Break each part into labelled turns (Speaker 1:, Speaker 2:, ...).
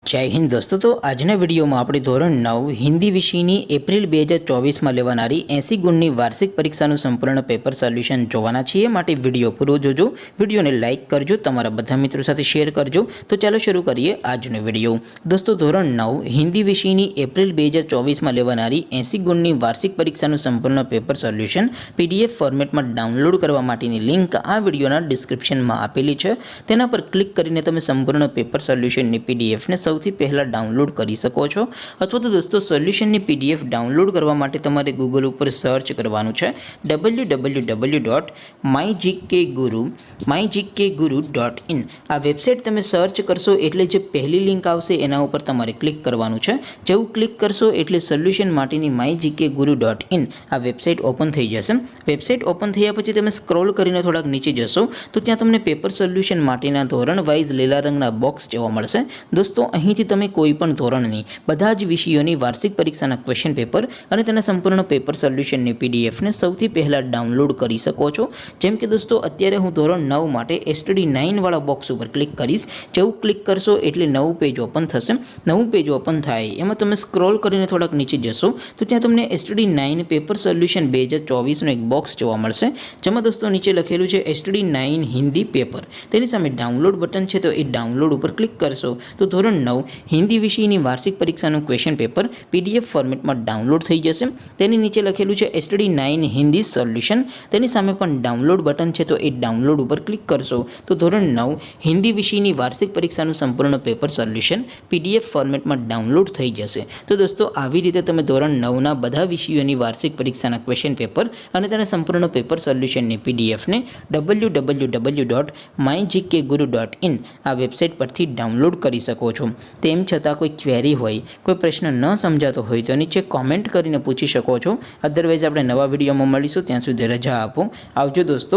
Speaker 1: जय हिंद दोस्तों। तो आजना वीडियो में આપણે ધોરણ 9 હિન્દી વિષયની એપ્રિલ 2024 માં લેવાનારી 80 ગુણની વાર્ષિક પરીક્ષાનું સંપૂર્ણ પેપર સોલ્યુશન જોવાના છીએ। માટે વિડિયો પૂરો જોજો, વિડિયોને લાઈક કરજો, તમારા બધા મિત્રો સાથે શેર કરજો। તો ચાલો શરૂ કરીએ આજનો વિડિયો। દોસ્તો ધોરણ 9 હિન્દી વિષયની એપ્રિલ 2024 માં લેવાનારી 80 ગુણની વાર્ષિક પરીક્ષાનું સંપૂર્ણ પેપર સોલ્યુશન પીડીએફ ફોર્મેટમાં ડાઉનલોડ કરવા માટેની લિંક આ વિડિયોના ડિસ્ક્રિપ્શનમાં આપેલી છે। તેના પર ક્લિક કરીને તમે સંપૂર્ણ પેપર સોલ્યુશનની પીડીએફને સૌથી પહેલા ડાઉનલોડ કરી શકો છો। અથવા તો દોસ્તો સોલ્યુશનની પીડીએફ ડાઉનલોડ કરવા માટે તમારે ગૂગલ ઉપર સર્ચ કરવાનું છે www.mygkguru.in। આ વેબસાઇટ તમે સર્ચ કરશો એટલે જે પહેલી લિંક આવશે એના ઉપર તમારે ક્લિક કરવાનું છે। જેવું ક્લિક કરશો એટલે સોલ્યુશન માટેની mygkguru.in આ વેબસાઇટ ઓપન થઈ જશે। વેબસાઇટ ઓપન થયા પછી તમે સ્ક્રોલ કરીને થોડાક નીચે જશો તો ત્યાં તમને પેપર સોલ્યુશન માટેના ધોરણ વાઇઝ લીલા રંગના બોક્સ જોવા મળશે। દોસ્તો અહીંથી તમે કોઈ પણ ધોરણની બધા જ વિષયોની વાર્ષિક પરીક્ષાના ક્વેશ્ચન પેપર અને તેના સંપૂર્ણ પેપર સોલ્યુશનની પીડીએફને સૌથી પહેલાં ડાઉનલોડ કરી શકો છો। જેમ કે દોસ્તો અત્યારે હું ધોરણ 9 માટે STD 9 વાળા બોક્સ ઉપર ક્લિક કરીશ। જેવું ક્લિક કરશો એટલે નવું પેજ ઓપન થશે। નવું પેજ ઓપન થાય એમાં તમે સ્ક્રોલ કરીને થોડાક નીચે જશો તો ત્યાં તમને STD 9 પેપર સોલ્યુશન 2024નો એક બોક્સ જોવા મળશે। જેમાં દોસ્તો નીચે લખેલું છે STD 9 હિન્દી પેપર। તેની સામે ડાઉનલોડ બટન છે તો એ ડાઉનલોડ ઉપર ક્લિક કરશો તો ધોરણ 9 હિન્દી વિષયની વાર્ષિક પરીક્ષાનું ક્વેશ્ચન પેપર પીડીએફ ફોર્મેટમાં ડાઉનલોડ થઈ જશે। તેની નીચે લખેલું છે STD 9 હિન્દી સોલ્યુશન। તેની સામે પણ ડાઉનલોડ બટન છે તો એ ડાઉનલોડ ઉપર ક્લિક કરશો તો ધોરણ 9 હિન્દી વિષયની વાર્ષિક પરીક્ષાનું સંપૂર્ણ પેપર સોલ્યુશન પીડીએફ ફોર્મેટમાં ડાઉનલોડ થઈ જશે। તો દોસ્તો આવી રીતે તમે ધોરણ 9ના બધા વિષયોની વાર્ષિક પરીક્ષાના ક્વેશ્ચન પેપર અને તેના સંપૂર્ણ પેપર સોલ્યુશનની પીડીએફને www.mygkguru.in આ વેબસાઇટ પરથી ડાઉનલોડ કરી શકો છો। તેમ છતાં કોઈ ક્વેરી હોય, કોઈ પ્રશ્ન ન સમજાતો હોય તો નીચે કોમેન્ટ કરીને પૂછી શકો છો। અધરવાઇઝ આપણે નવા વિડીયોમાં મળીશું, ત્યાં સુધી રજા આપો। આવજો દોસ્તો।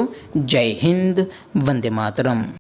Speaker 1: જય હિન્દ, વંદે માતરમ।